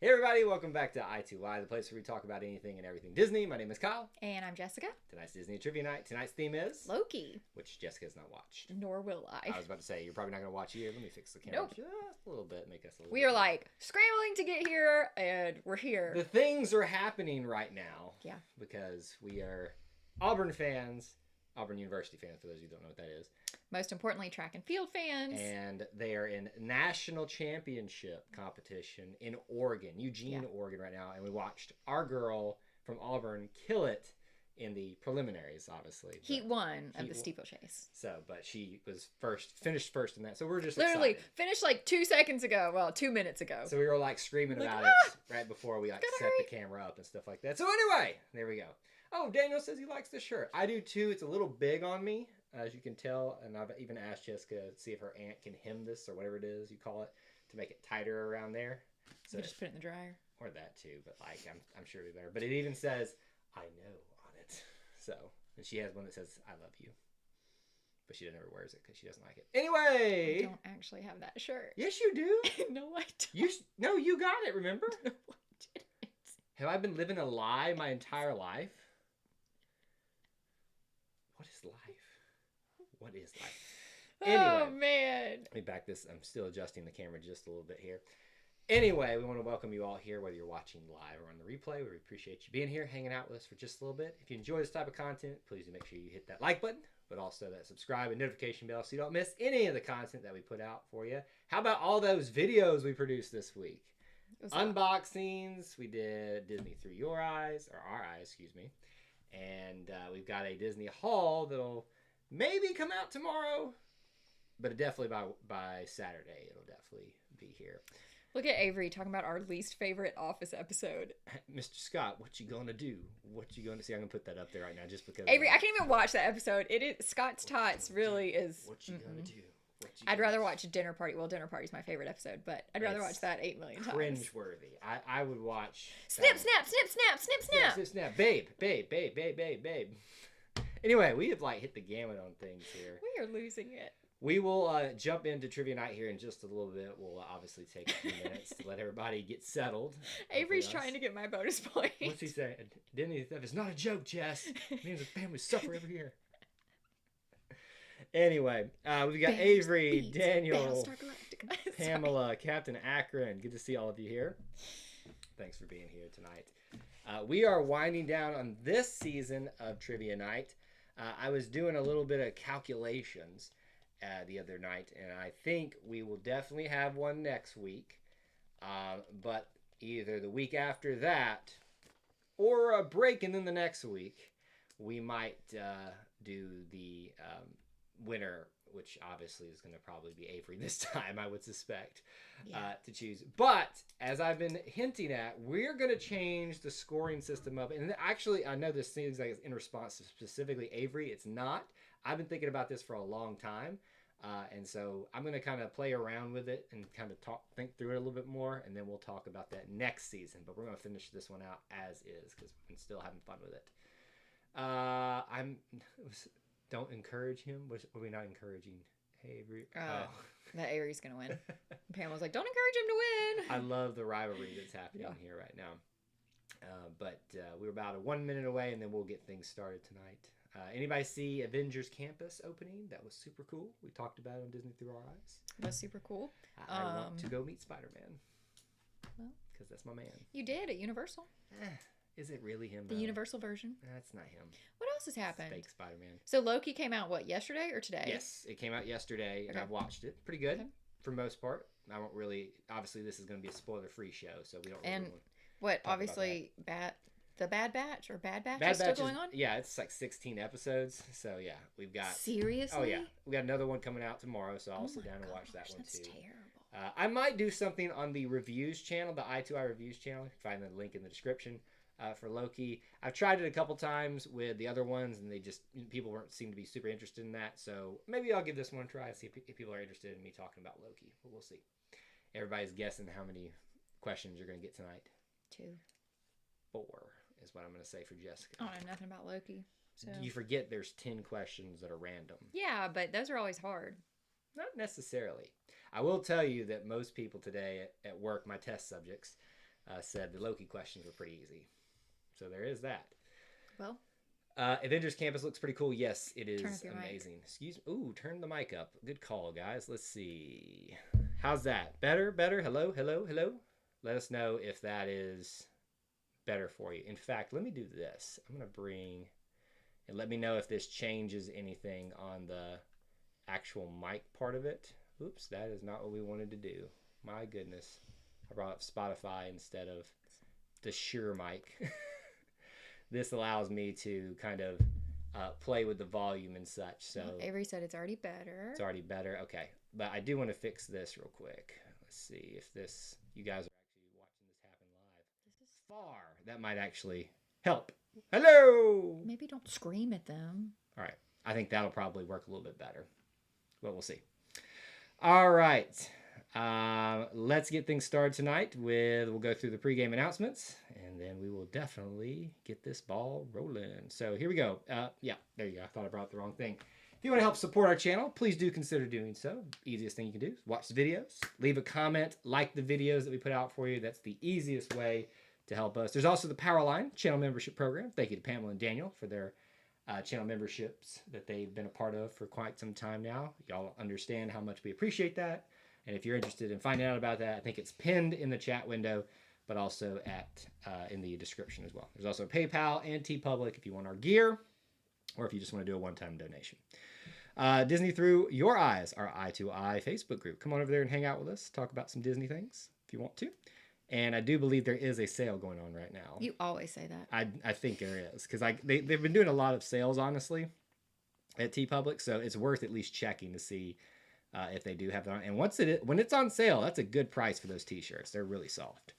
Hey everybody, welcome back to I2Y, the place where we talk about anything and everything Disney. My name is Kyle. And I'm Jessica. Tonight's Disney Trivia Night. Tonight's theme is... Loki. Which Jessica has not watched. Nor will I. I was about to say, you're probably not going to watch it here. Let me fix the camera Nope. just a little bit, make us a little We bit are like scrambling to get here, and we're here. The things are happening right now. Yeah. Because we are Auburn fans, Auburn University fans, for those of you who don't know what that is. Most importantly, track and field fans. And they are in national championship competition in Oregon, Eugene, Oregon right now. And we watched our girl from Auburn kill it in the preliminaries, obviously. Heat 1 of the steeplechase. So, but she was finished first in that. So we're just literally excited. Finished like 2 seconds ago. Well, 2 minutes ago. So we were like screaming like, about it right before we like set the camera up and stuff like that. So anyway, there we go. Oh, Daniel says he likes this shirt. I do too. It's a little big on me, as you can tell. And I've even asked Jessica to see if her aunt can hem this or whatever it is you call it to make it tighter around there. So you just put it in the dryer. Or that too, but like I'm sure it'll be better. But it even says "I know" on it. So, and she has one that says "I love you," but she never wears it because she doesn't like it. Anyway, I don't actually have that shirt. Yes, you do. No, I don't. No, you got it. Remember? No, I didn't. Have I been living a lie my entire life? What is life? What is life? Anyway, Oh man. let me back this. I'm still adjusting the camera just a little bit here. Anyway, we want to welcome you all here, whether you're watching live or on the replay. We appreciate you being here, hanging out with us for just a little bit. If you enjoy this type of content, please do make sure you hit that like button, but also that subscribe and notification bell so you don't miss any of the content that we put out for you. How about all those videos we produced this week? Unboxings. We did Disney Through Your Eyes, or Our Eyes, excuse me. And we've got a Disney haul that'll maybe come out tomorrow, but definitely by Saturday it'll definitely be here. Look at Avery talking about our least favorite Office episode. Mr. Scott, what you gonna do? What you gonna see? I'm gonna put that up there right now just because. Avery, I can't even watch that episode. It is Scott's Tots really is. What you gonna do? I'd rather watch Dinner Party. Well, Dinner Party's my favorite episode, but I'd rather watch that 8 million times. Cringe-worthy. I would watch. Snip, snap, snip, snap, snip, snap. Snip, snap. Babe. Anyway, we have like hit the gamut on things here. We are losing it. We will jump into Trivia Night here in just a little bit. We'll obviously take a few minutes to let everybody get settled. Avery's trying to get my bonus point. What's he saying? Disney stuff is not a joke, Jess. It means the families suffer every year. Anyway, we've got Avery, Daniel, Pamela, Captain Akron. Good to see all of you here. Thanks for being here tonight. We are winding down on this season of Trivia Night. I was doing a little bit of calculations the other night, and I think we will definitely have one next week. But either the week after that or a break and then the next week, we might do the winner, which obviously is going to probably be Avery this time, I would suspect, to choose. But as I've been hinting at, we're going to change the scoring system up. And actually, I know this seems like it's in response to specifically Avery. It's not. I've been thinking about this for a long time. And so I'm going to kind of play around with it and kind of think through it a little bit more. And then we'll talk about that next season. But we're going to finish this one out as is because we're still having fun with it. Don't encourage him. Are we not encouraging Avery? That Avery's going to win. Pam was like, don't encourage him to win. I love the rivalry that's happening here right now. But we're about 1 minute away, and then we'll get things started tonight. Anybody see Avengers Campus opening? That was super cool. We talked about it on Disney Through Our Eyes. That's super cool. I want to go meet Spider-Man. Well, because that's my man. You did at Universal. Is it really him? The Universal version? That's not him. What else has happened? Fake Spider-Man. So Loki came out, yesterday or today? Yes, it came out yesterday, and I've watched it. Pretty good for most part. I won't really... Obviously, this is going to be a spoiler-free show, so we don't really want to obviously, the Bad Batch or Bad Batch is still going on? Yeah, it's like 16 episodes. So, yeah, we've got... Seriously? Oh, yeah. We got another one coming out tomorrow, so I'll sit down and watch that one, that's too. Terrible. I might do something on the reviews channel, the I2I reviews channel. You can find the link in the description. For Loki, I've tried it a couple times with the other ones, and people weren't seem to be super interested in that. So maybe I'll give this one a try, see if people are interested in me talking about Loki. But we'll see. Everybody's guessing how many questions you're going to get tonight. 2. 4 is what I'm going to say for Jessica. I don't know nothing about Loki. So. You forget there's 10 questions that are random. Yeah, but those are always hard. Not necessarily. I will tell you that most people today at work, my test subjects, said the Loki questions were pretty easy. So there is that. Well, Avengers Campus looks pretty cool. Yes, it is amazing. Mic. Excuse me. Ooh, turn the mic up. Good call, guys. Let's see. How's that? Better? Hello? Let us know if that is better for you. In fact, let me do this. I'm going to bring... And let me know if this changes anything on the actual mic part of it. Oops, that is not what we wanted to do. My goodness. I brought up Spotify instead of the Shure mic. This allows me to kind of play with the volume and such. So Avery said it's already better. It's already better. Okay. But I do want to fix this real quick. Let's see if this, you guys are actually watching this happen live. This is far. That might actually help. Hello. Maybe don't scream at them. All right. I think that'll probably work a little bit better. But we'll see. All right. Let's get things started tonight we'll go through the pregame announcements, and then we will definitely get this ball rolling. So here we go. Yeah, there you go. I thought I brought up the wrong thing. If you want to help support our channel, please do consider doing so. Easiest thing you can do is watch the videos, leave a comment, like the videos that we put out for you. That's the easiest way to help us. There's also the Powerline channel membership program. Thank you to Pamela and Daniel for their channel memberships that they've been a part of for quite some time now. Y'all understand how much we appreciate that. And if you're interested in finding out about that, I think it's pinned in the chat window, but also in the description as well. There's also PayPal and TeePublic if you want our gear, or if you just want to do a one-time donation. Disney Through Your Eyes, our Eye to Eye Facebook group. Come on over there and hang out with us. Talk about some Disney things if you want to. And I do believe there is a sale going on right now. You always say that. I think there is, because they've been doing a lot of sales, honestly, at TeePublic, so it's worth at least checking to see if they do have it on. And when it's on sale, that's a good price for those t-shirts. They're really soft.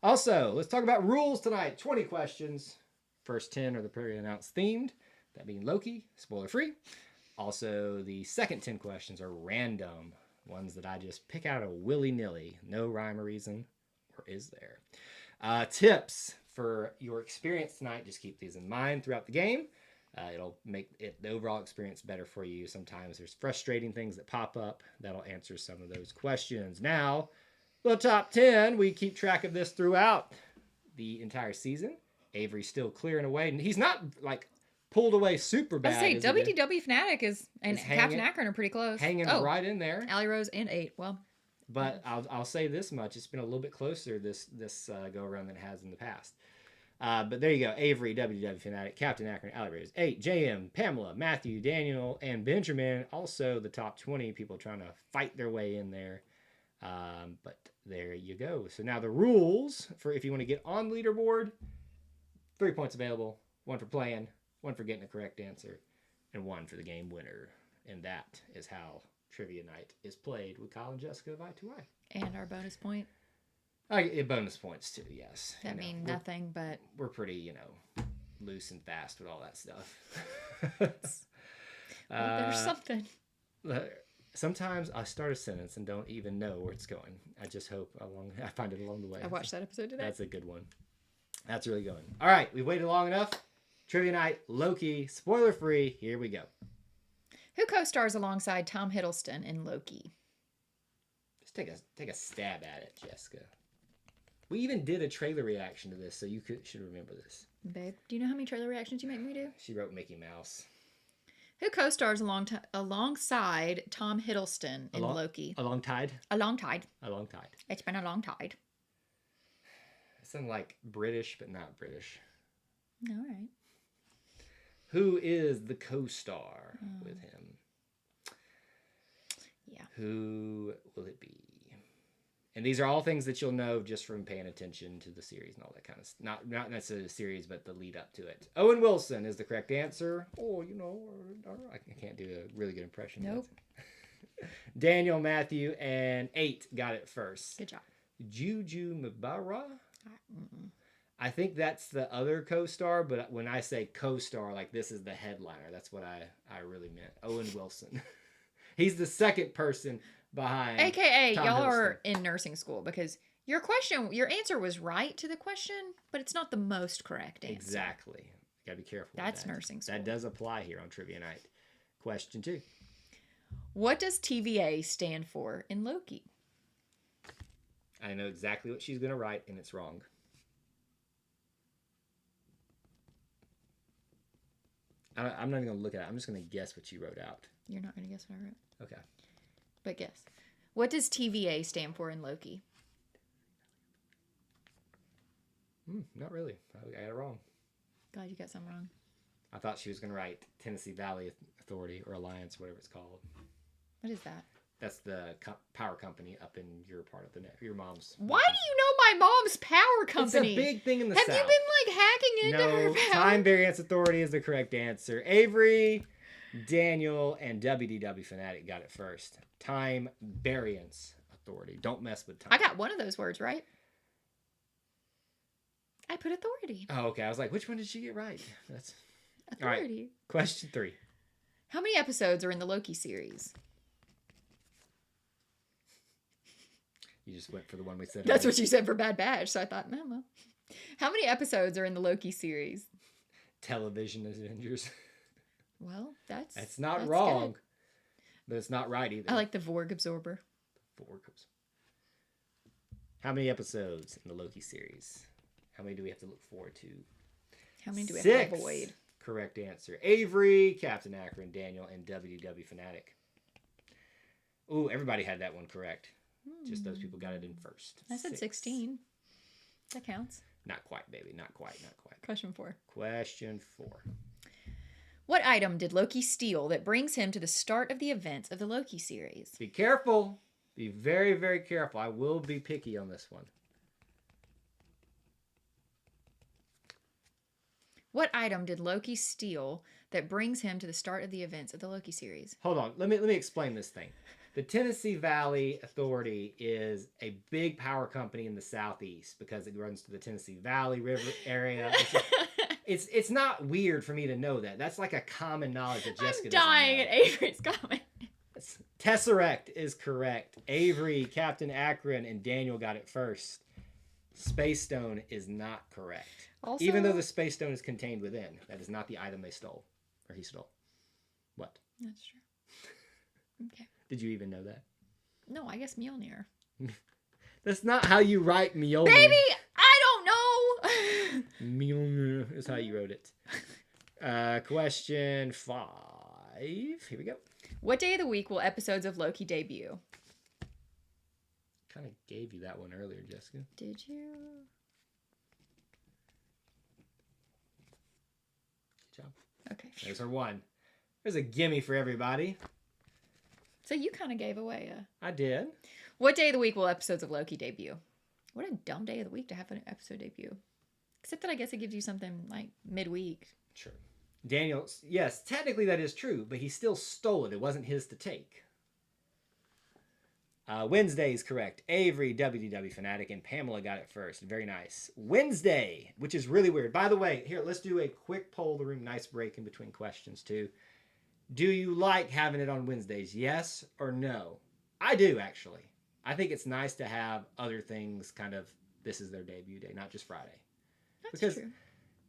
Also, let's talk about rules tonight. 20 questions. First 10 are the pre-announced themed. That being Loki, spoiler free. Also, the second 10 questions are random. Ones that I just pick out of willy-nilly. No rhyme or reason. Or is there? Tips for your experience tonight. Just keep these in mind throughout the game. It'll make the overall experience better for you. Sometimes there's frustrating things that pop up. That'll answer some of those questions. Now, the top 10, we keep track of this throughout the entire season. Avery's still clearing away. And he's not, like, pulled away super bad. I say, WDW Fanatic and Captain Akron are pretty close. Hanging right in there. Allie Rose and 8. Well. But I'll say this much. It's been a little bit closer this go-around than it has in the past. But there you go. Avery, WW Fanatic, Captain Akron, Allie Rose, 8, JM, Pamela, Matthew, Daniel, and Benjamin. Also the top 20 people trying to fight their way in there. But there you go. So now the rules for if you want to get on the leaderboard, 3 points available, 1 for playing, 1 for getting a correct answer, and 1 for the game winner. And that is how Trivia Night is played with Kyle and Jessica of I2I. And our bonus point. Bonus points too, yes. That means nothing, but we're pretty, loose and fast with all that stuff. Well, there's something. Sometimes I start a sentence and don't even know where it's going. I just hope I find it along the way. I watched that episode today. That's a good one. That's really good. All right, we waited long enough. Trivia Night, Loki, spoiler free. Here we go. Who co-stars alongside Tom Hiddleston in Loki? Just take a stab at it, Jessica. We even did a trailer reaction to this, so you should remember this. Babe, do you know how many trailer reactions you make me do? She wrote Mickey Mouse. Who co-stars alongside Tom Hiddleston in Loki? A long tide? A long tide. A long tide. It's been a long tide. It sounds like British, but not British. All right. Who is the co-star with him? Yeah. Who will it be? And these are all things that you'll know just from paying attention to the series and all that kind of stuff. Not necessarily the series, but the lead up to it. Owen Wilson is the correct answer. Oh, I can't do a really good impression. Nope. Daniel, Matthew, and 8 got it first. Good job. Juju Mabara? I think that's the other co-star, but when I say co-star, like this is the headliner. That's what I really meant. Owen Wilson. He's the second person behind AKA, Tom y'all Hiddleston. are in nursing school because your answer was right to the question, but it's not the most correct answer. Exactly. Gotta be careful. That's nursing school. That does apply here on Trivia Night. Question 2. What does TVA stand for in Loki? I know exactly what she's going to write, and it's wrong. I'm not even going to look at it. I'm just going to guess what you wrote out. You're not going to guess what I wrote. Okay. But guess. What does TVA stand for in Loki? Not really. I got it wrong. God, you got something wrong. I thought she was going to write Tennessee Valley Authority or Alliance, whatever it's called. What is that? That's the power company up in your part of your mom's. Why do you know my mom's power company? It's a big thing in the Have South. you been like hacking into her power? Time Variance Authority is the correct answer. Avery, Daniel, and WDW Fanatic got it first. Time Variance Authority. Don't mess with time. I got one of those words right. I put authority. Oh, okay. I was like, which one did she get right? That's authority. All right. Question 3. How many episodes are in the Loki series? You just went for the one we said. That's what you said for Bad Batch, so I thought, no, well. How many episodes are in the Loki series? Television Avengers. Well, that's not wrong, good. but it's not right either. I like the Vorg absorber. How many episodes in the Loki series? How many do we have to look forward to? How many do we 6. have to avoid? Correct answer. Avery, Captain Akron, Daniel, and WDW Fanatic. Ooh, everybody had that one correct. Just those people got it in first. I said 16. That counts. Not quite, baby. Not quite. Question 4. Question 4. What item did Loki steal that brings him to the start of the events of the Loki series? Be careful. Be very, very careful. I will be picky on this one. What item did Loki steal that brings him to the start of the events of the Loki series? Hold on. Let me explain this thing. The Tennessee Valley Authority is a big power company in the southeast because it runs to the Tennessee Valley River area. It's not weird for me to know that. That's like a common knowledge that Jessica doesn't know. I'm dying at Avery's comment. Tesseract is correct. Avery, Captain Akron, and Daniel got it first. Space Stone is not correct. Also, even though the Space Stone is contained within, that is not the item they stole. Or he stole. What? That's true. Okay. Did you even know that? No, I guess Mjolnir. That's not how you write Mjolnir. Baby, I don't know. Mjolnir is how you wrote it. Question 5. Here we go. What day of the week will episodes of Loki debut? Kind of gave you that one earlier, Jessica. Did you? Good job. Okay. There's our one. There's a gimme for everybody. So you kind of gave away I did. What day of the week will episodes of Loki debut? What a dumb day of the week to have an episode debut. Except that I guess it gives you something like midweek. Sure. Daniel, yes, technically that is true, but he still stole it. It wasn't his to take. Wednesday is correct. Avery, WDW Fanatic, and Pamela got it first. Very nice. Wednesday, which is really weird. By the way, here, let's do a quick poll of the room. Nice break in between questions, too. Do you like having it on Wednesdays? Yes or no? I do, actually. I think it's nice to have other things kind of, this is their debut day, not just Friday. That's true.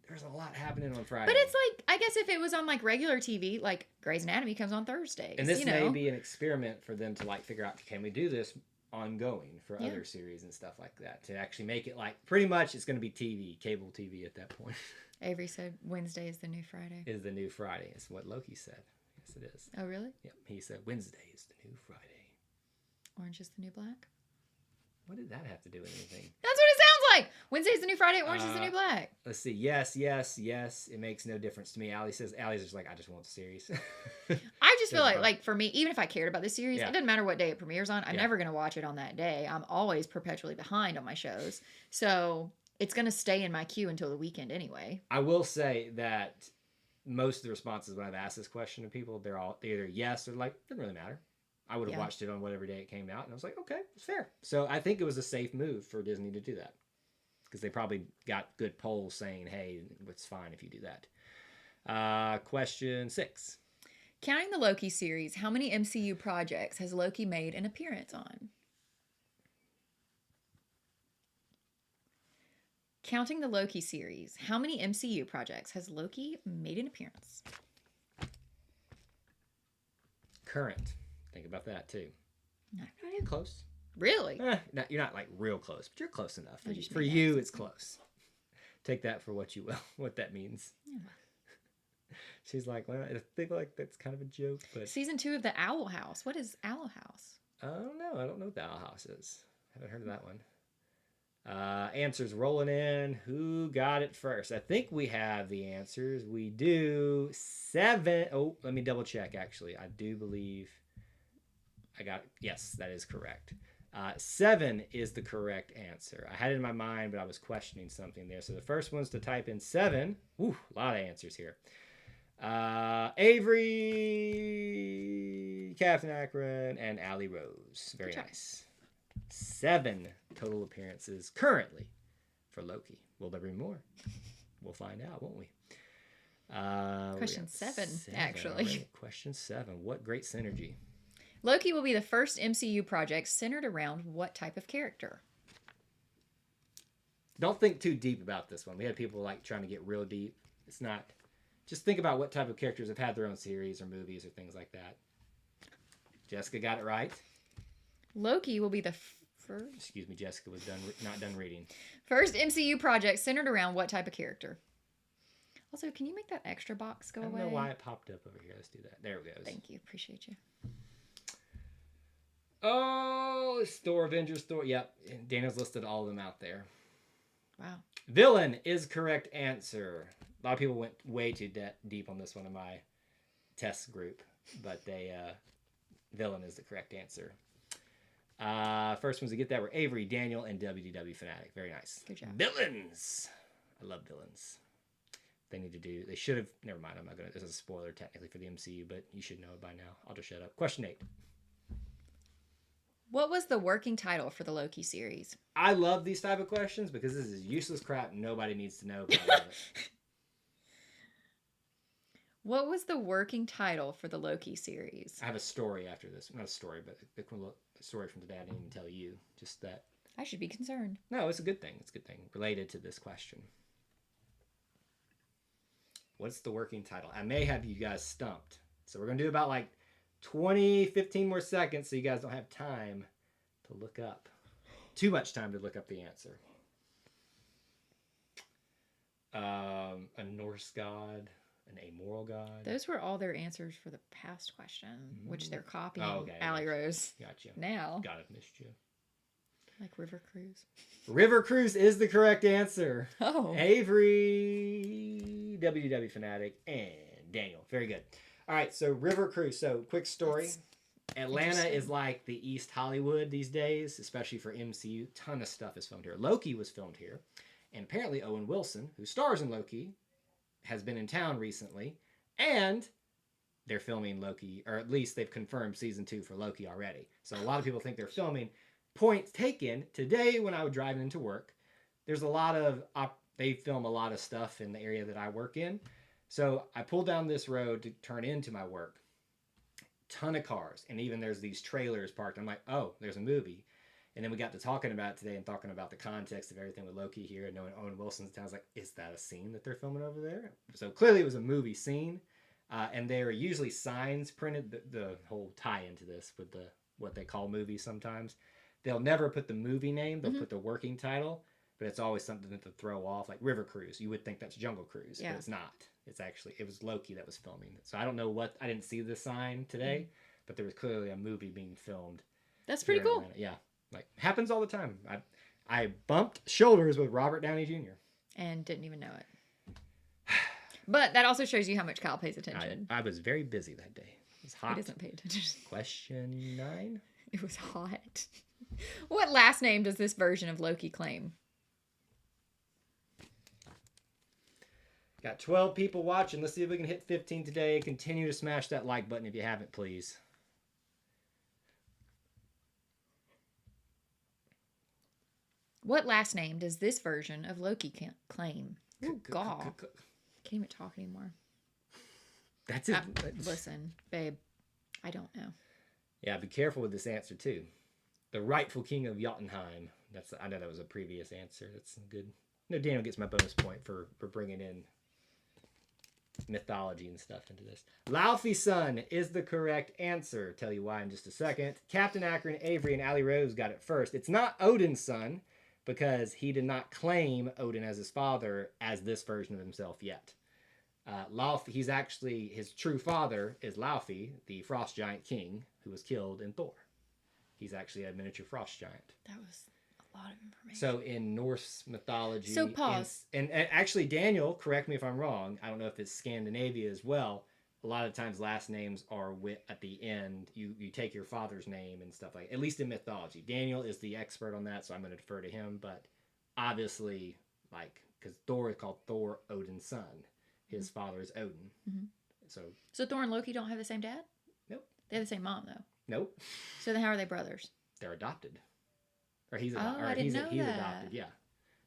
There's a lot happening on Friday. But it's like, I guess if it was on like regular TV, like Grey's Anatomy comes on Thursdays. And this may be an experiment for them to like figure out, can we do this ongoing for other series and stuff like that? To actually make it like, pretty much it's going to be TV, cable TV at that point. Avery said Wednesday is the new Friday. Is the new Friday. It's what Loki said. Yes, it is. Oh, really? Yep. He said Wednesday is the new Friday. Orange is the new black? What did that have to do with anything? That's what it sounds like. Wednesday's the new Friday, orange is the new black. Let's see. Yes. It makes no difference to me. Allie's just like, I just want the series. I just feel like for me, even if I cared about this series, Yeah. it doesn't matter what day it premieres on. I'm never going to watch it on that day. I'm always perpetually behind on my shows. So it's going to stay in my queue until the weekend anyway. I will say that most of the responses when I've asked this question to people, they're either yes or like, doesn't really matter. I would have watched it on whatever day it came out. And I was like, okay, it's fair. So I think it was a safe move for Disney to do that. Because they probably got good polls saying, hey, it's fine if you do that. Question 6. Counting the Loki series, how many MCU projects has Loki made an appearance on? Counting the Loki series, how many MCU projects has Loki made an appearance? Current. Think about that too. No. Close. Really? You're not like real close, but you're close enough. I For you, it's close. Take that for what you will, what that means. Yeah. She's like, well, I think like that's kind of a joke, but Season 2 of the Owl House. What is Owl House? I don't know. I don't know what the Owl House is. Haven't heard of that one. Answers rolling in. Who got it first? I think we have the answers. We do. 7. Oh, let me double check. Actually, I do believe I got it. Yes, that is correct. 7 is the correct answer. I had it in my mind, but I was questioning something there. So the first one's to type in 7. Ooh, a lot of answers here. Avery, Captain Akron, and Allie Rose. Very nice. 7 total appearances currently for Loki. Will there be more? We'll find out, won't we? Question 7, actually. Right. Question 7. What great synergy. Loki will be the first MCU project centered around what type of character? Don't think too deep about this one. We had people like trying to get real deep. It's not. Just think about what type of characters have had their own series or movies or things like that. Jessica got it right. Loki will be the first... Excuse me, Jessica was not done reading. First MCU project centered around what type of character? Also, can you make that extra box go away? I don't know why it popped up over here. Let's do that. There it goes. Thank you. Appreciate you. Oh, Avengers Story. Yep. Daniel's listed all of them out there. Wow. Villain is correct answer. A lot of people went way too deep on this one in my test group, but villain is the correct answer. First ones to get that were Avery, Daniel, and WDW Fanatic. Very nice. Good job. Villains. I love villains. They need to do. They should have. Never mind. I'm not gonna. This is a spoiler technically for the MCU, but you should know it by now. I'll just shut up. Question 8. What was the working title for the Loki series? I love these type of questions because this is useless crap nobody needs to know. But I love it. What was the working title for the Loki series? I have a story after this. Not a story, but a story from today I didn't even tell you. Just that. I should be concerned. No, it's a good thing. It's a good thing related to this question. What's the working title? I may have you guys stumped. So we're going to do about like 15 more seconds so you guys don't have time to look up. Too much time to look up the answer. A Norse god, an amoral god. Those were all their answers for the past question, which they're copying Allie Rose. Gotcha. Now. God, I've missed you. Like River Cruise. River Cruise is the correct answer. Oh. Avery, WDW Fanatic, and Daniel. Very good. All right, so River Cruise. So, quick story. Atlanta is like the East Hollywood these days, especially for MCU. Ton of stuff is filmed here. Loki was filmed here. And apparently Owen Wilson, who stars in Loki, has been in town recently. And they're filming Loki, or at least they've confirmed season 2 for Loki already. So a lot of people think they're filming. Point taken, today when I was driving into work, there's a lot of, they film a lot of stuff in the area that I work in. So I pulled down this road to turn into my work. Ton of cars. And even there's these trailers parked. I'm like, oh, there's a movie. And then we got to talking about it today and talking about the context of everything with Loki here and knowing Owen Wilson's town. I was like, is that a scene that they're filming over there? So clearly it was a movie scene. And there are usually signs printed, the whole tie into this with the what they call movies sometimes. They'll never put the movie name. They'll put the working title. But it's always something to throw off. Like River Cruise. You would think that's Jungle Cruise. Yeah. But it's not. It's actually, it was Loki that was filming. So I don't know what, I didn't see the sign today. But there was clearly a movie being filmed. That's pretty cool. Atlanta. Yeah. Like, happens all the time. I bumped shoulders with Robert Downey Jr. And didn't even know it. But that also shows you how much Kyle pays attention. I was very busy that day. It was hot. He doesn't pay attention. Question 9. It was hot. What last name does this version of Loki claim? Got 12 people watching. Let's see if we can hit 15 today. Continue to smash that like button if you haven't, please. What last name does this version of Loki claim? Oh, God. Can't even talk anymore. That's it. Listen, babe, I don't know. Yeah, be careful with this answer, too. The rightful king of Jotunheim. I know that was a previous answer. That's good. No, Daniel gets my bonus point for bringing in mythology and stuff into this. Laufey's son is the correct answer. Tell you why in just a second. Captain Akron, Avery, and Allie Rose got it first. It's not Odin's son because he did not claim Odin as his father as this version of himself yet. Laufey, he's actually, his true father is Laufey, the frost giant king who was killed in Thor. He's actually a miniature frost giant. That was a lot of information. So in Norse mythology... So pause. And actually, Daniel, correct me if I'm wrong, I don't know if it's Scandinavia as well, a lot of times last names are at the end. You take your father's name and stuff like that, at least in mythology. Daniel is the expert on that, so I'm going to defer to him. But obviously, like, because Thor is called Thor, Odin's son. His father is Odin. Mm-hmm. So Thor and Loki don't have the same dad? Nope. They have the same mom, though. Nope. So then how are they brothers? They're adopted. Or he's I didn't know he's that. adopted, yeah.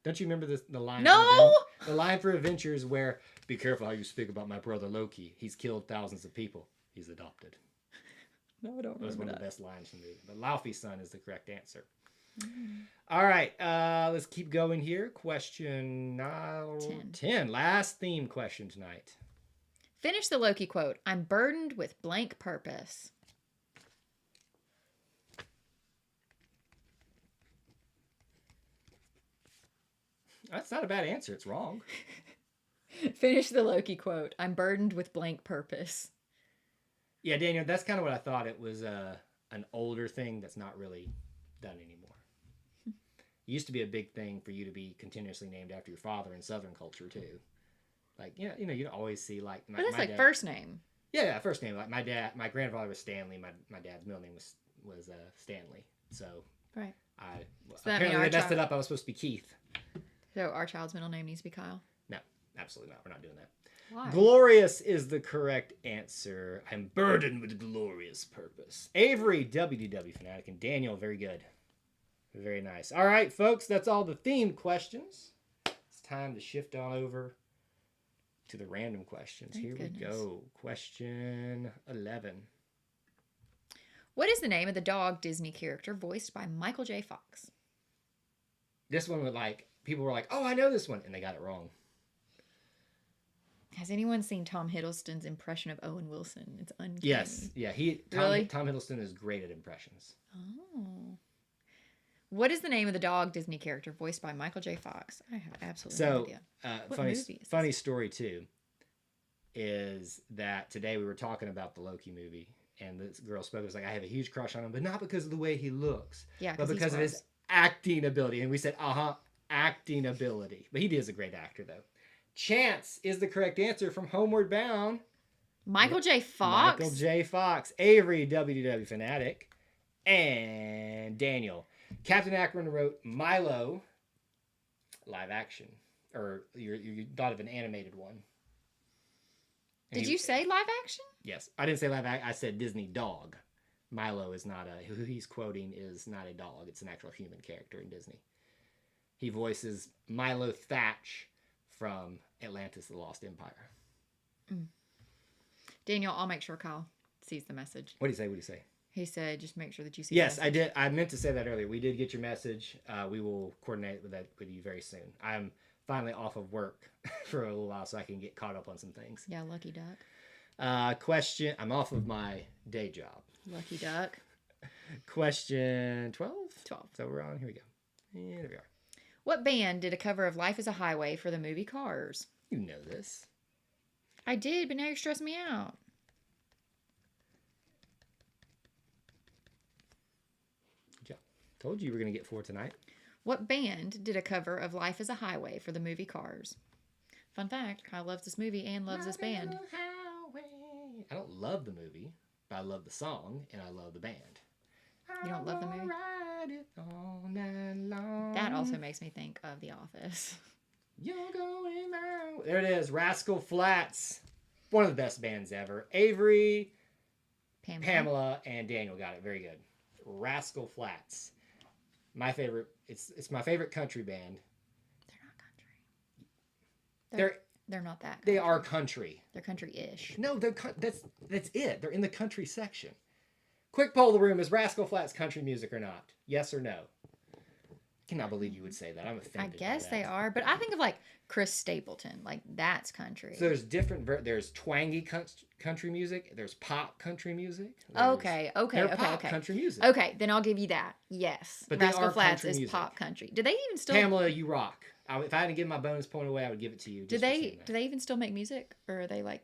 Don't you remember the line? No! The line for Avengers where, be careful how you speak about my brother Loki. He's killed thousands of people. He's adopted. No, I don't remember That was one that. of the best lines from the movie. But Laufey's son is the correct answer. Mm. All right, let's keep going here. Question 10. Last theme question tonight. Finish the Loki quote. I'm burdened with blank purpose. That's not a bad answer. It's wrong. Finish the Loki quote. I'm burdened with blank purpose. Yeah, Daniel, that's kind of what I thought. It was an older thing that's not really done anymore. It used to be a big thing for you to be continuously named after your father in Southern culture too. Like, you know, you'd always see like But it's my like dad, first name. Yeah, first name. Like my grandfather was Stanley. My dad's middle name was Stanley. So Right. Apparently they messed it up. I was supposed to be Keith. So our child's middle name needs to be Kyle? No, absolutely not. We're not doing that. Why? Glorious is the correct answer. I'm burdened with glorious purpose. Avery, WDW fanatic, and Daniel, very good. Very nice. All right, folks, that's all the themed questions. It's time to shift on over to the random questions. Thank Here goodness. we go. Question 11. What is the name of the dog Disney character voiced by Michael J. Fox? This one was like, people were like, oh, I know this one, and they got it wrong. Has anyone seen Tom Hiddleston's impression of Owen Wilson? It's uncanny. Yes. Yeah, Really? Tom Hiddleston is great at impressions. Oh. What is the name of the dog Disney character voiced by Michael J. Fox? I have absolutely no idea. What movie is this? Funny story too is that today we were talking about the Loki movie, and this girl spoke. It was like, I have a huge crush on him, but not because of the way he looks, Yeah, but because of his acting ability. And we said, acting ability. But he is a great actor, though. Chance is the correct answer from Homeward Bound. Michael J. Fox? Michael J. Fox. Avery, WDW fanatic, and Daniel. Captain Akron wrote Milo live action. Or you thought of an animated one. Did you say live action? Yes. I didn't say live action. I said Disney dog. Milo is not who he's quoting is not a dog. It's an actual human character in Disney. He voices Milo Thatch from Atlantis, the Lost Empire. Mm. Daniel, I'll make sure Kyle sees the message. What do you say? He said, just make sure that you see Yes, the message. I did. I meant to say that earlier. We did get your message. We will coordinate with you very soon. I'm finally off of work for a little while so I can get caught up on some things. Yeah, lucky duck. Question. I'm off of my day job. Lucky duck. Question 12? 12. So we're on. Here we go. And there we are. What band did a cover of Life is a Highway for the movie Cars? You know this. I did, but now you're stressing me out. Good job. Told you were going to get 4 tonight. What band did a cover of Life is a Highway for the movie Cars? Fun fact, Kyle loves this movie and loves this band. I don't love the movie, but I love the song and I love the band. You don't love the movie? Ride it all night long. That also makes me think of The Office. You're going out. There it is. Rascal Flatts. One of the best bands ever. Avery, Pamela, and Daniel got it. Very good. Rascal Flatts. My favorite. It's my favorite country band. They're not country. They're not that. They are country. They're country-ish. No, that's it. They're in the country section. Quick poll of the room: is Rascal Flatts country music or not? Yes or no? cannot believe you would say that. I'm I offended. guess by they that. are, but I think of like Chris Stapleton, like that's country. So there's different. There's twangy country music. There's pop country music. There's, Okay, they're pop country music. Okay, then I'll give you that. Yes, But they Rascal are Flatts country is music. pop country. Do they even still? Pamela, you rock. If I had to give my bonus point away, I would give it to you. Do they even still make music, or are they like?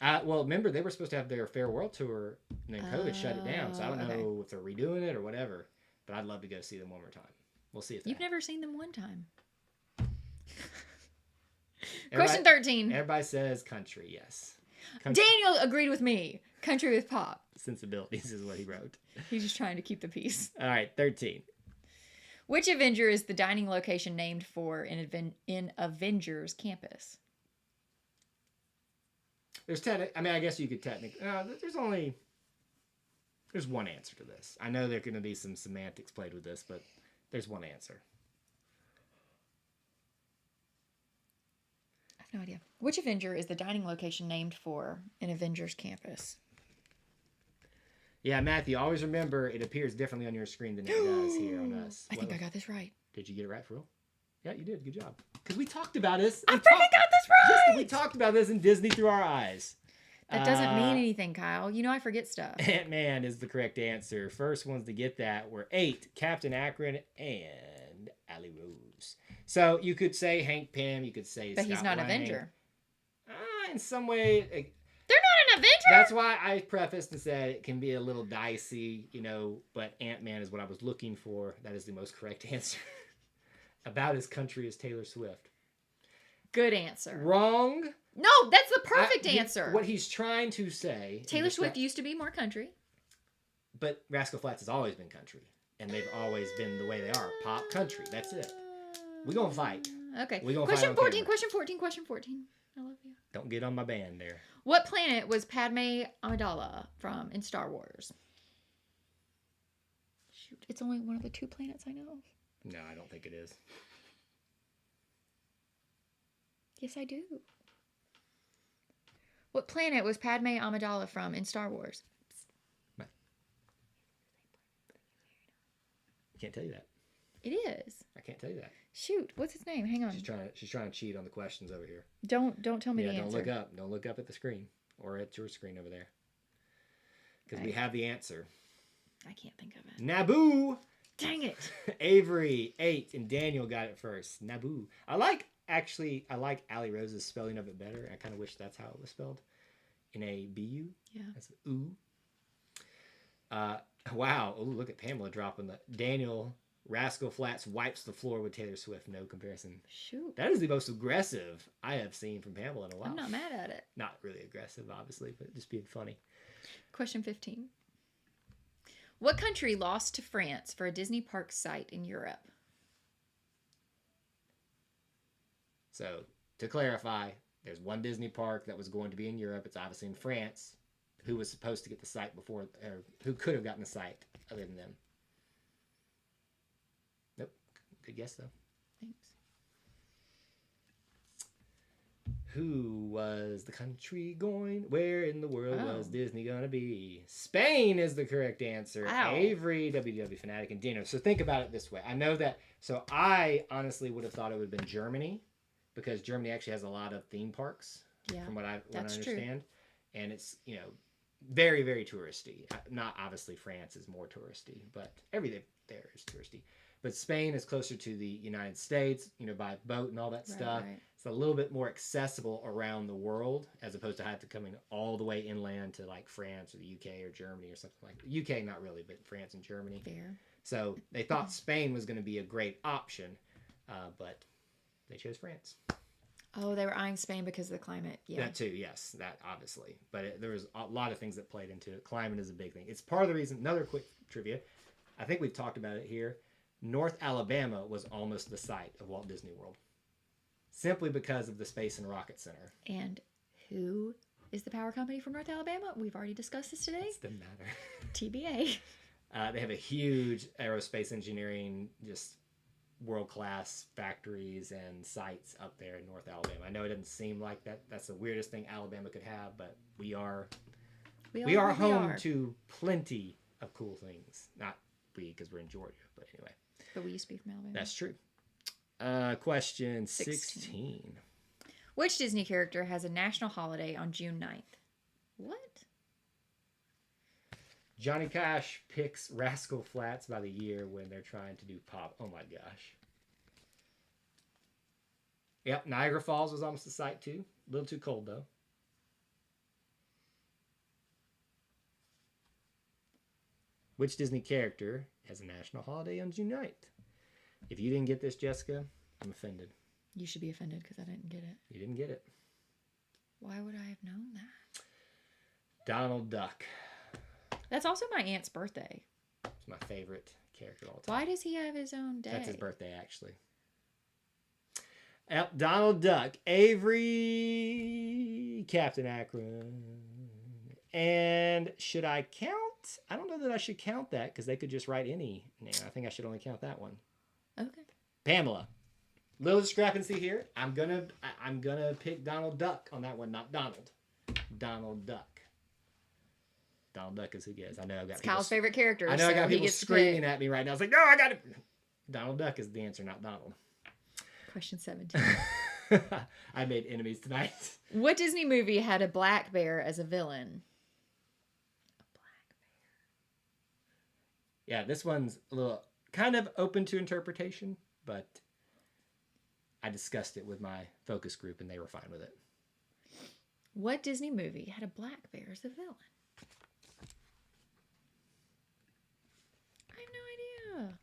Well, remember they were supposed to have their farewell tour, and then COVID shut it down. So I don't know if they're redoing it or whatever. But I'd love to go see them one more time. We'll see if You've never seen them one time. Everybody, Question 13. Everybody says country, yes. Country. Daniel agreed with me. Country with pop. Sensibilities is what he wrote. He's just trying to keep the peace. All right, 13. Which Avenger is the dining location named for in Avengers Campus? I guess you could technically. There's one answer to this. I know there's going to be some semantics played with this, but there's one answer. I have no idea. Which Avenger is the dining location named for in Avengers Campus? Yeah, Matthew, always remember it appears differently on your screen than it does here on us. I think I got this right. Did you get it right for real? Yeah, you did. Good job. Because we talked about this. I freaking got this right! We talked about this in Disney Through Our Eyes. That doesn't mean anything, Kyle. You know I forget stuff. Ant-Man is the correct answer. First ones to get that were 8, Captain Akron and Ali Rose. So you could say Hank Pym, you could say But Scott he's not an Lang. Avenger. In some way... They're not an Avenger? That's why I prefaced and said it can be a little dicey, but Ant-Man is what I was looking for. That is the most correct answer. About as country as Taylor Swift. Good answer. Wrong. No, that's the perfect answer. What he's trying to say... Taylor Swift used to be more country. But Rascal Flatts has always been country. And they've always been the way they are. Pop country. That's it. We're going to fight. Okay. Question 14, question 14. I love you. Don't get on my band there. What planet was Padme Amidala from in Star Wars? Shoot, it's only one of the 2 planets I know. No, I don't think it is. Yes, I do. What planet was Padme Amidala from in Star Wars? I can't tell you that. It is. I can't tell you that. Shoot, what's his name? Hang on. She's trying to cheat on the questions over here. Don't tell me the don't answer. look up. Don't look up at the screen or at your screen over there. Because we have the answer. I can't think of it. Naboo. Dang it. Avery 8 and Daniel got it first. Naboo. I like Ali Rose's spelling of it better. I kind of wish that's how it was spelled. N-A-B-U. Yeah. That's ooh. Wow. Oh, look at Pamela dropping the Daniel. Rascal Flatts wipes the floor with Taylor Swift. No comparison. Shoot. That is the most aggressive I have seen from Pamela in a while. I'm not mad at it. Not really aggressive, obviously, but just being funny. Question 15. What country lost to France for a Disney park site in Europe? So, to clarify, there's one Disney park that was going to be in Europe. It's obviously in France. Who was supposed to get the site before, or who could have gotten the site other than them? Nope. Good guess, though. Thanks. Who was the country going? Where in the world was Disney going to be? Spain is the correct answer. Wow. Avery, WW Fanatic, and Dino. So think about it this way. I know that. So I honestly would have thought it would have been Germany, because Germany actually has a lot of theme parks. Yeah, from what I understand. True. And it's, very, very touristy. Not obviously France is more touristy, but everything there is touristy. But Spain is closer to the United States, by boat and all that stuff. Right. It's a little bit more accessible around the world, as opposed to have to coming all the way inland to like France or the UK or Germany or something like that. UK, not really, but France and Germany. Fair. So they thought Spain was going to be a great option, but they chose France. Oh, they were eyeing Spain because of the climate. Yeah. That too, yes, that obviously. But there was a lot of things that played into it. Climate is a big thing. It's part of the reason. Another quick trivia. I think we've talked about it here. North Alabama was almost the site of Walt Disney World, simply because of the Space and Rocket Center. And who is the power company from North Alabama? We've already discussed this today. It doesn't matter. TBA. They have a huge aerospace engineering, just world-class factories and sites up there in North Alabama. I know it doesn't seem like that's the weirdest thing Alabama could have, but we are home to plenty of cool things. Not we, because we're in Georgia, but anyway. But we used to be from Alabama. That's true. Question 16. Which Disney character has a national holiday on June 9th? What? Johnny Cash picks Rascal Flatts by the year when they're trying to do pop. Oh my gosh. Yep, Niagara Falls was almost a sight too. A little too cold though. Which Disney character has a national holiday on June 9th? If you didn't get this, Jessica, I'm offended. You should be offended because I didn't get it. You didn't get it. Why would I have known that? Donald Duck. That's also my aunt's birthday. It's my favorite character of all time. Why does he have his own day? That's his birthday, actually. Yep, Donald Duck, Avery, Captain Akron. And should I count? I don't know that I should count that because they could just write any name. I think I should only count that one. Okay. Pamela. Little discrepancy here. I'm gonna pick Donald Duck on that one, not Donald. Donald Duck. Donald Duck is who gets. I know I've got it's Kyle's favorite character. I know I got people screaming at me right now. It's like, no, I got it. Donald Duck is the answer, not Donald. Question 17. I made enemies tonight. What Disney movie had a black bear as a villain? A black bear. Yeah, this one's a little kind of open to interpretation, but I discussed it with my focus group and they were fine with it. What Disney movie had a black bear as a villain? I have no idea.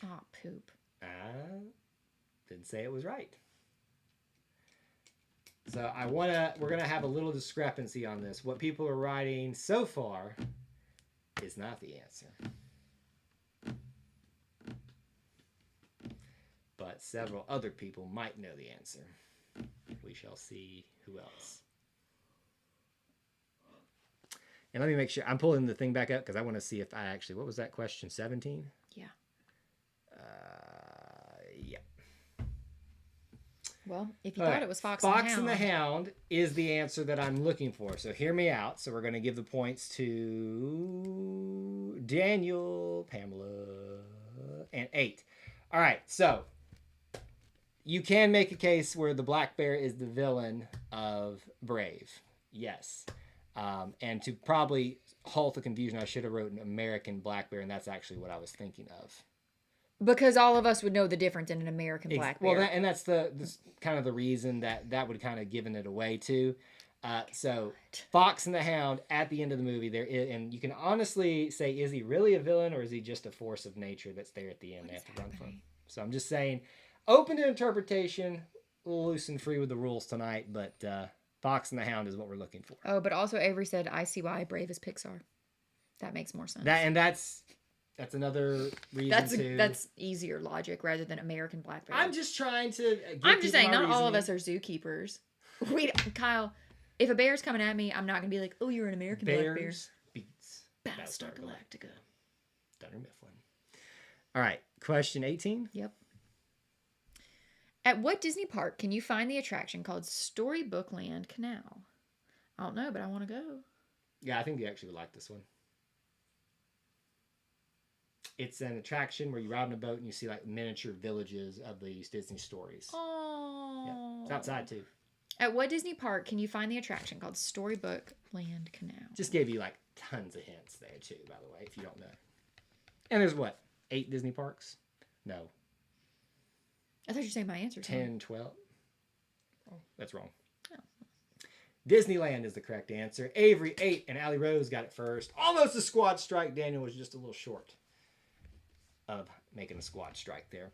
Oh, poop. Didn't say it was right. So we're gonna have a little discrepancy on this. What people are writing so far is not the answer. But several other people might know the answer. We shall see who else. And let me make sure. I'm pulling the thing back up because I want to see if I actually... What was that question? 17? Yeah. Yeah. Well, if you thought it was Fox and the Hound. Fox and the Hound is the answer that I'm looking for. So hear me out. So we're going to give the points to Daniel, Pamela, and 8. All right. So you can make a case where the black bear is the villain of Brave. Yes. And to probably halt the confusion, I should have wrote an American black bear, and that's actually what I was thinking of. Because all of us would know the difference in an American black bear. Well, and that's the kind of the reason that would kind of given it away too. So Fox and the Hound at the end of the movie, there is, and you can honestly say, is he really a villain or is he just a force of nature that's there at the end they have to run from? So I'm just saying, open to interpretation, loose and free with the rules tonight, but Fox and the Hound is what we're looking for. Oh, but also Avery said, I see why Brave is Pixar. That makes more sense. That's another reason That's easier logic rather than American black bear. I'm just trying to. I'm just saying, not all of us are zookeepers. Kyle, if a bear's coming at me, I'm not gonna be like, "Oh, you're an American black bear." Bears beats Battlestar Galactica. Dunder Mifflin. All right, question 18. Yep. At what Disney park can you find the attraction called Story Book Land Canal? I don't know, but I want to go. Yeah, I think you actually would like this one. It's an attraction where you ride on a boat and you see like miniature villages of these Disney stories. Oh. Yeah. It's outside too. At what Disney park can you find the attraction called Storybook Land Canal? Just gave you like tons of hints there too, by the way, if you don't know. And there's what? 8 Disney parks? No. I thought you were saying my answer. 10, 12. Oh, that's wrong. Oh. Disneyland is the correct answer. Avery 8 and Allie Rose got it first. Almost a squad strike. Daniel was just a little short of making a squad strike there.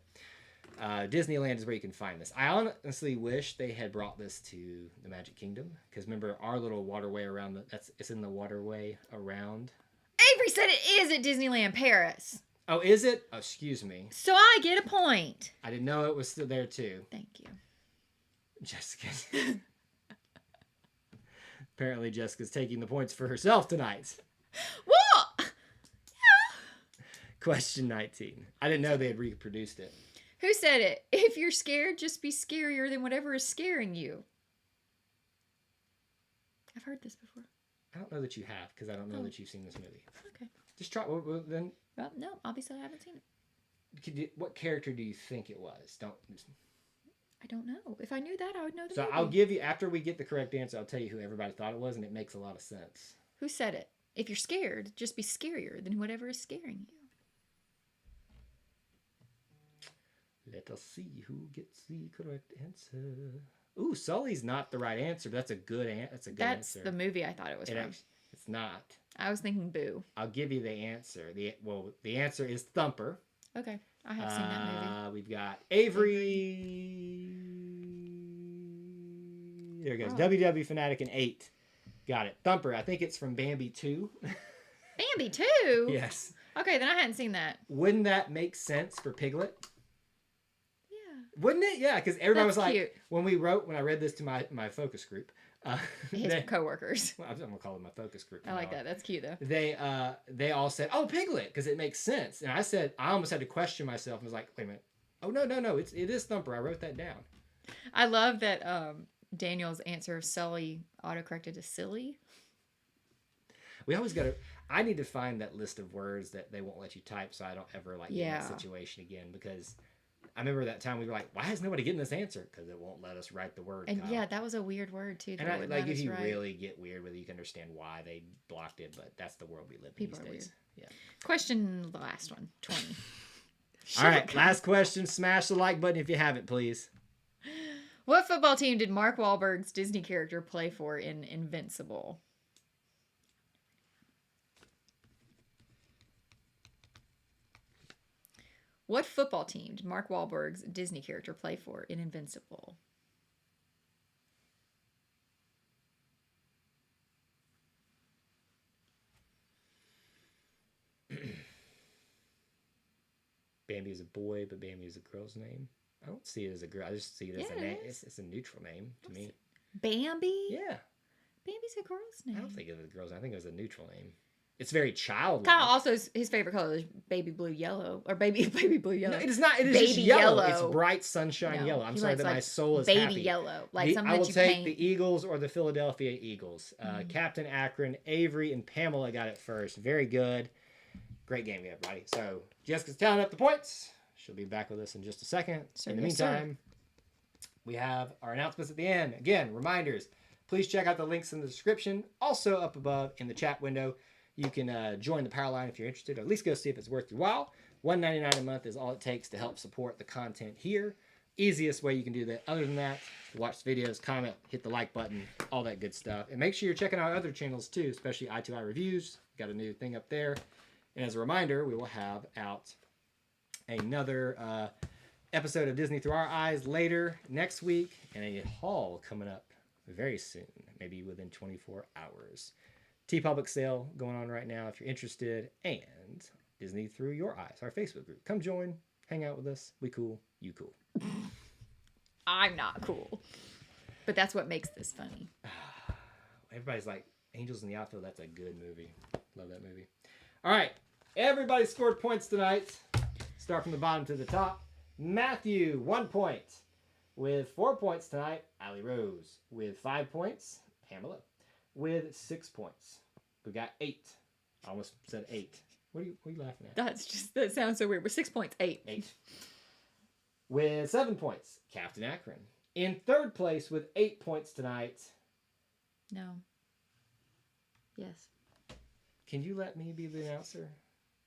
Disneyland is where you can find this. I honestly wish they had brought this to the Magic Kingdom because remember our little waterway around it's in the waterway around. Avery said it is at Disneyland Paris. Oh, is it? Oh, excuse me. So I get a point. I didn't know it was still there too. Thank you. Jessica. Apparently Jessica's taking the points for herself tonight. What? Question 19. I didn't know they had reproduced it. Who said it? If you're scared, just be scarier than whatever is scaring you. I've heard this before. I don't know that you have, because I don't know that you've seen this movie. Okay. Just try. Well, then. Well, no, obviously I haven't seen it. What character do you think it was? I don't know. If I knew that, I would know the So movie. I'll give you, after we get the correct answer, I'll tell you who everybody thought it was, and it makes a lot of sense. Who said it? If you're scared, just be scarier than whatever is scaring you. Let us see who gets the correct answer. Ooh, Sully's not the right answer. But that's a good answer. That's the movie I thought it was from. It's not. I was thinking Boo. I'll give you the answer. The answer is Thumper. Okay, I have seen that movie. We've got Avery. There it goes. WW Fanatic in 8. Got it. Thumper. I think it's from Bambi 2. Bambi 2? Yes. Okay, then I hadn't seen that. Wouldn't that make sense for Piglet? Yeah. Wouldn't it? Yeah, because everybody was like, cute. when I read this to my focus group. His coworkers. Well, I'm going to call it my focus group. I like that. That's cute, though. They all said, "Oh, Piglet," because it makes sense. And I almost had to question myself. I was like, "Wait a minute. Oh no! It is Thumper. I wrote that down." I love that Daniel's answer of Sully autocorrected to silly. We always got to. I need to find that list of words that they won't let you type, so I don't ever get in that situation again. Because I remember that time we were like, "Why is nobody getting this answer?" Because it won't let us write the word. And that was a weird word too. And if you really get weird with it, you can understand why they blocked it. But that's the world we live in these days. Weird. Yeah. Question, the last one, 20. All right, last question. Smash the like button if you have it, please. What football team did Mark Wahlberg's Disney character play for in Invincible? What football team did Mark Wahlberg's Disney character play for in Invincible? Bambi is a boy, but Bambi is a girl's name. I don't see it as a girl. I just see it as a name. It's a neutral name to me. Bambi? Yeah. Bambi's a girl's name. I don't think it was a girl's name. I think it was a neutral name. It's very childlike. Kyle also, his favorite color is baby blue yellow. Or baby blue yellow. No, it is not. It is baby just yellow. It's bright sunshine yellow. I'm sorry that my soul is baby happy. Baby yellow. Like something I will that you take paint. the Eagles or the Philadelphia Eagles. Captain Akron, Avery, and Pamela got it first. Very good. Great game, everybody. So Jessica's tallying up the points. She'll be back with us in just a second. In the meantime, we have our announcements at the end. Again, reminders. Please check out the links in the description. Also up above in the chat window. You can join the Powerline if you're interested, or at least go see if it's worth your while. $1.99 a month is all it takes to help support the content here. Easiest way you can do that. Other than that, watch the videos, comment, hit the like button, all that good stuff. And make sure you're checking out other channels too, especially i2i Reviews. Got a new thing up there. And as a reminder, we will have out another episode of Disney Through Our Eyes later next week, and a haul coming up very soon, maybe within 24 hours. TeePublic sale going on right now if you're interested, and Disney Through Your Eyes, our Facebook group. Come join, hang out with us. We cool, you cool. I'm not cool, but that's what makes this funny. Everybody's like, Angels in the Outfield, that's a good movie. Love that movie. All right, everybody scored points tonight. Start from the bottom to the top. Matthew, 1 point. With 4 points tonight, Allie Rose. With 5 points, Pamela. With 6 points, we got 8. I almost said 8. What are you laughing at? That sounds so weird. With 6 points, 8. 8. With 7 points, Captain Akron. In third place with 8 points tonight. No. Yes. Can you let me be the announcer?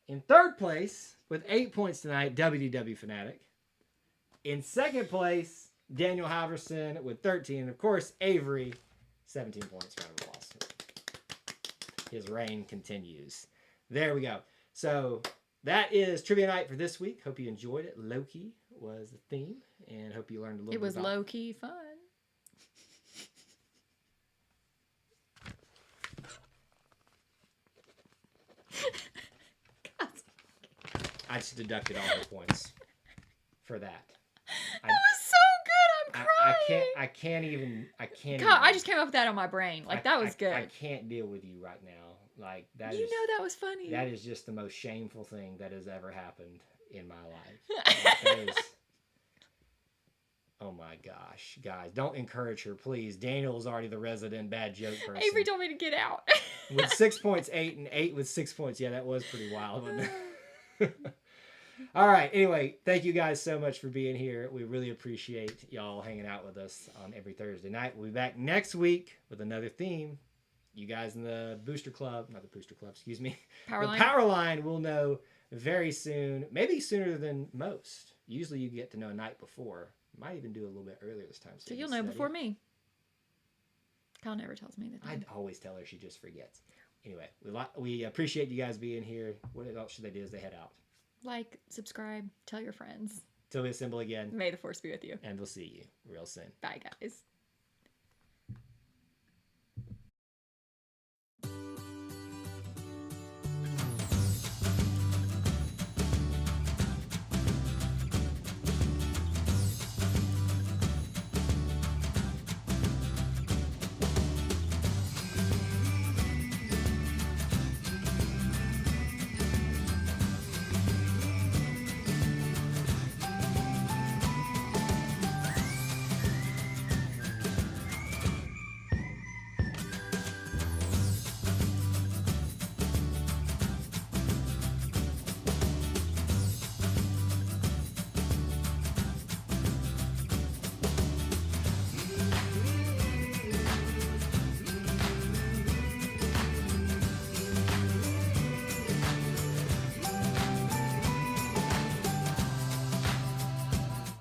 In third place with 8 points tonight, WDW Fanatic. In second place, Daniel Halverson with 13. And of course, Avery, 17 points. Round of applause. His reign continues. There we go. So that is Trivia Night for this week. Hope you enjoyed it. Loki was the theme, and hope you learned a little bit about it. It was low-key fun. I just deducted all the points for that. That was so good. I'm crying. I can't even. God, I just came up with that on my brain. Like, that was good. I can't deal with you right now. Like, that You know that was funny. That is just the most shameful thing that has ever happened in my life. Like, that is, Oh my gosh, guys, don't encourage her, please. Daniel's already the resident bad joke person. Avery told me to get out. With 6 points, 8, and 8 with 6 points. Yeah, that was pretty wild, wasn't it? All right. Anyway, thank you guys so much for being here. We really appreciate y'all hanging out with us on every Thursday night. We'll be back next week with another theme. You guys in the Booster Club, not the Booster Club, excuse me. Powerline. The Powerline will know very soon, maybe sooner than most. Usually you get to know a night before. Might even do a little bit earlier this time. So you'll know before me. Kyle never tells me that. I'd always tell her, she just forgets. Anyway, we appreciate you guys being here. What else should they do as they head out? Like, subscribe, tell your friends. Till we assemble again. May the force be with you. And we'll see you real soon. Bye, guys.